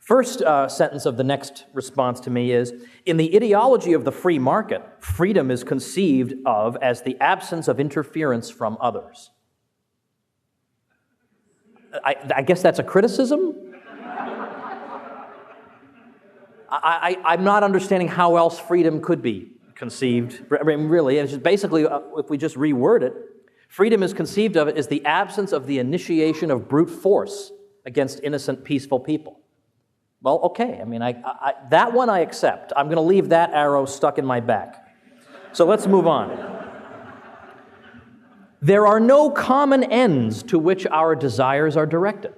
First sentence of the next response to me is, in the ideology of the free market, freedom is conceived of as the absence of interference from others. I guess that's a criticism? I'm not understanding how else freedom could be conceived. I mean, really, it's just basically, if we just reword it, freedom is conceived of as the absence of the initiation of brute force against innocent, peaceful people. Well, okay, I mean, that one I accept. I'm going to leave that arrow stuck in my back. So let's move on. There are no common ends to which our desires are directed.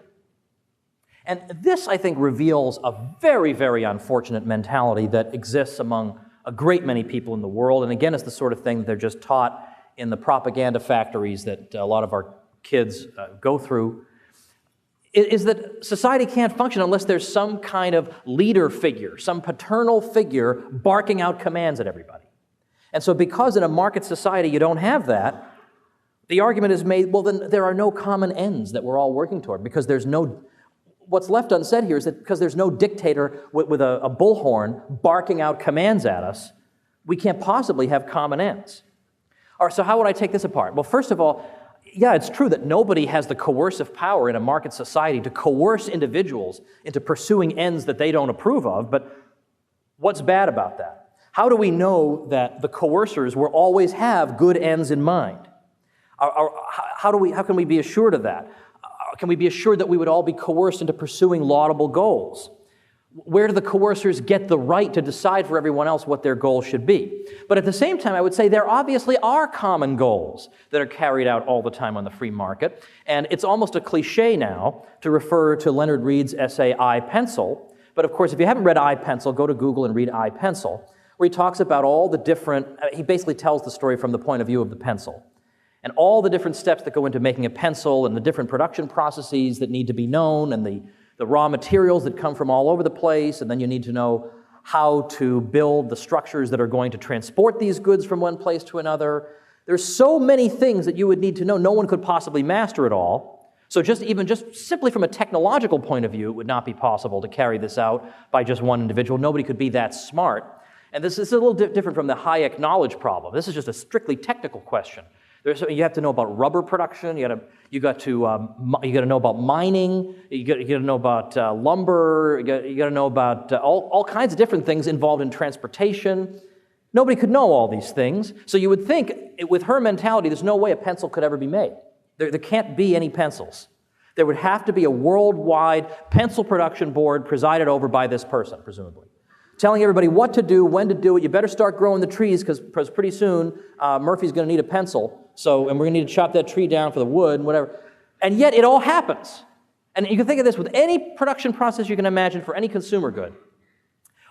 And this, I think, reveals a very, very unfortunate mentality that exists among a great many people in the world. And again, it's the sort of thing that they're just taught in the propaganda factories that a lot of our kids go through, is that society can't function unless there's some kind of leader figure, some paternal figure barking out commands at everybody. And so because in a market society you don't have that, the argument is made, well, then there are no common ends that we're all working toward, because there's no, what's left unsaid here is that because there's no dictator with a bullhorn barking out commands at us, we can't possibly have common ends. All right, so how would I take this apart? Well, first of all, yeah, it's true that nobody has the coercive power in a market society to coerce individuals into pursuing ends that they don't approve of, but what's bad about that? How do we know that the coercers will always have good ends in mind? How can we be assured of that? Can we be assured that we would all be coerced into pursuing laudable goals? Where do the coercers get the right to decide for everyone else what their goals should be? But at the same time, I would say there obviously are common goals that are carried out all the time on the free market. And it's almost a cliche now to refer to Leonard Read's essay, I, Pencil. But of course, if you haven't read I, Pencil, go to Google and read I, Pencil, where he talks about all the different, he basically tells the story from the point of view of the pencil. And all the different steps that go into making a pencil and the different production processes that need to be known and the raw materials that come from all over the place, and then you need to know how to build the structures that are going to transport these goods from one place to another. There's so many things that you would need to know. No one could possibly master it all. So just simply from a technological point of view, it would not be possible to carry this out by just one individual. Nobody could be that smart. And this is a little different from the Hayek knowledge problem. This is just a strictly technical question. You have to know about rubber production. You got to know about mining. You got to know about lumber. You got to know about all kinds of different things involved in transportation. Nobody could know all these things. So you would think, with her mentality, there's no way a pencil could ever be made. There can't be any pencils. There would have to be a worldwide pencil production board presided over by this person, presumably, telling everybody what to do, when to do it. You better start growing the trees because pretty soon Murphy's going to need a pencil. And we're going to need to chop that tree down for the wood and whatever. And yet it all happens. And you can think of this with any production process you can imagine for any consumer good.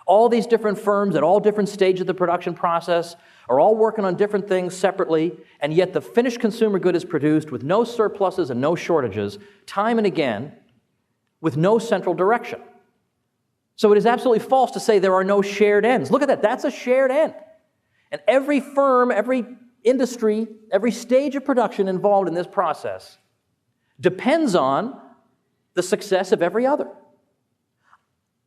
All these different firms at all different stages of the production process are all working on different things separately, and yet the finished consumer good is produced with no surpluses and no shortages, time and again, with no central direction. So it is absolutely false to say there are no shared ends. Look at that. That's a shared end. And every firm, every industry, every stage of production involved in this process depends on the success of every other.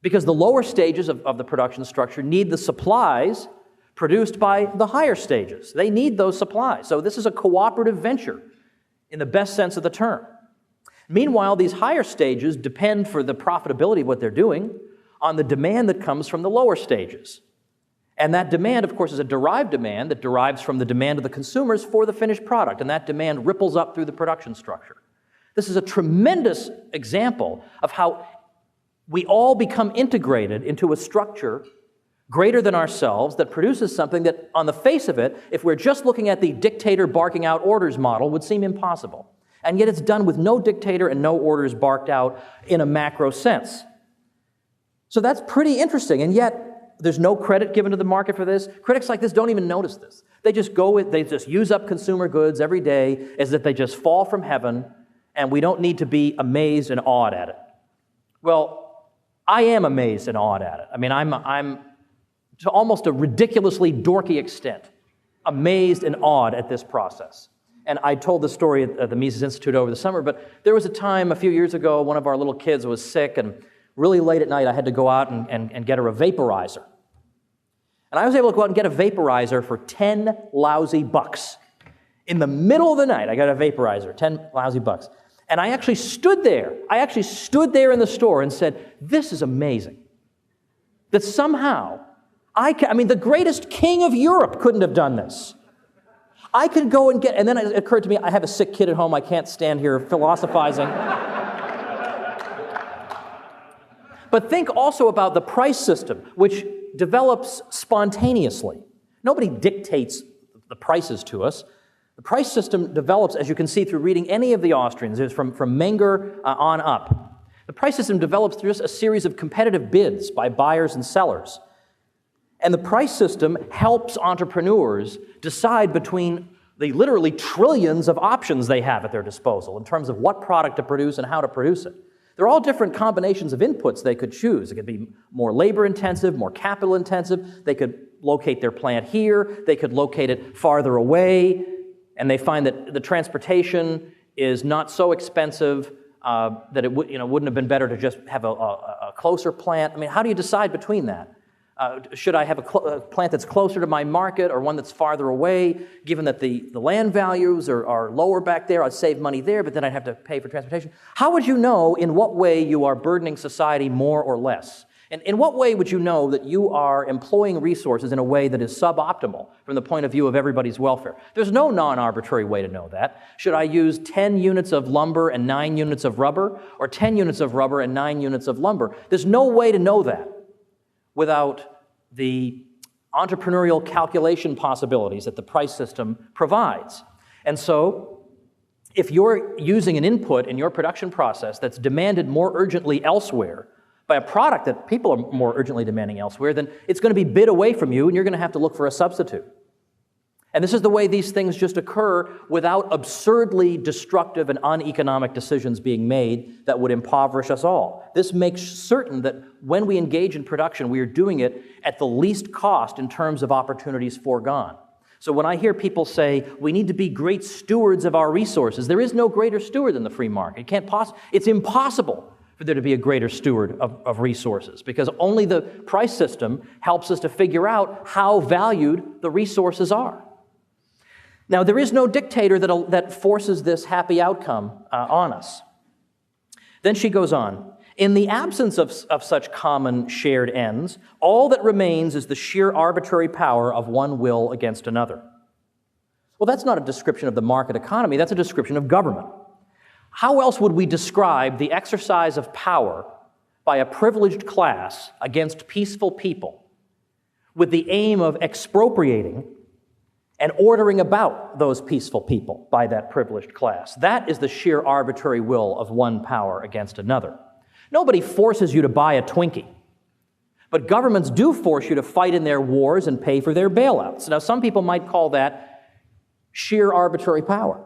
Because the lower stages of the production structure need the supplies produced by the higher stages. They need those supplies. So this is a cooperative venture in the best sense of the term. Meanwhile, these higher stages depend for the profitability of what they're doing on the demand that comes from the lower stages. And that demand, of course, is a derived demand that derives from the demand of the consumers for the finished product, and that demand ripples up through the production structure. This is a tremendous example of how we all become integrated into a structure greater than ourselves that produces something that, on the face of it, if we're just looking at the dictator barking out orders model, would seem impossible. And yet it's done with no dictator and no orders barked out in a macro sense. So that's pretty interesting, and yet there's no credit given to the market for this. Critics like this don't even notice this. They just use up consumer goods every day as if they just fall from heaven, and we don't need to be amazed and awed at it. Well, I am amazed and awed at it. I mean, I'm to almost a ridiculously dorky extent amazed and awed at this process. And I told the story at the Mises Institute over the summer, but there was a time a few years ago, one of our little kids was sick, and really late at night, I had to go out and get her a vaporizer. And I was able to go out and get a vaporizer for 10 lousy bucks. In the middle of the night, I got a vaporizer, 10 lousy bucks. And I actually stood there. I actually stood there in the store and said, this is amazing. That somehow, the greatest king of Europe couldn't have done this. I could go and get, and then it occurred to me, I have a sick kid at home, I can't stand here philosophizing. But think also about the price system, which develops spontaneously. Nobody dictates the prices to us. The price system develops, as you can see through reading any of the Austrians, from Menger on up. The price system develops through just a series of competitive bids by buyers and sellers. And the price system helps entrepreneurs decide between the literally trillions of options they have at their disposal in terms of what product to produce and how to produce it. There are all different combinations of inputs they could choose. It could be more labor-intensive, more capital-intensive. They could locate thehave plant here. They could locate it farther away. And they find that the transportation is not so expensive that it wouldn't have been better to just have a closer plant. I mean, how do you decide between that? Should I have a plant that's closer to my market or one that's farther away? Given that the land values are lower back there, I'd save money there, but then I'd have to pay for transportation. How would you know in what way you are burdening society more or less? And in what way would you know that you are employing resources in a way that is suboptimal from the point of view of everybody's welfare? There's no non-arbitrary way to know that. Should I use 10 units of lumber and 9 units of rubber, or 10 units of rubber and 9 units of lumber? There's no way to know that without the entrepreneurial calculation possibilities that the price system provides. And so, if you're using an input in your production process that's demanded more urgently elsewhere, by a product that people are more urgently demanding elsewhere, then it's going to be bid away from you and you're going to have to look for a substitute. And this is the way these things just occur without absurdly destructive and uneconomic decisions being made that would impoverish us all. This makes certain that when we engage in production, we are doing it at the least cost in terms of opportunities foregone. So when I hear people say, we need to be great stewards of our resources, there is no greater steward than the free market. It's impossible for there to be a greater steward of resources, because only the price system helps us to figure out how valued the resources are. Now, there is no dictator that forces this happy outcome on us. Then she goes on, in the absence of such common shared ends, all that remains is the sheer arbitrary power of one will against another. Well, that's not a description of the market economy, that's a description of government. How else would we describe the exercise of power by a privileged class against peaceful people with the aim of expropriating and ordering about those peaceful people by that privileged class? That is the sheer arbitrary will of one power against another. Nobody forces you to buy a Twinkie, but governments do force you to fight in their wars and pay for their bailouts. Now, some people might call that sheer arbitrary power.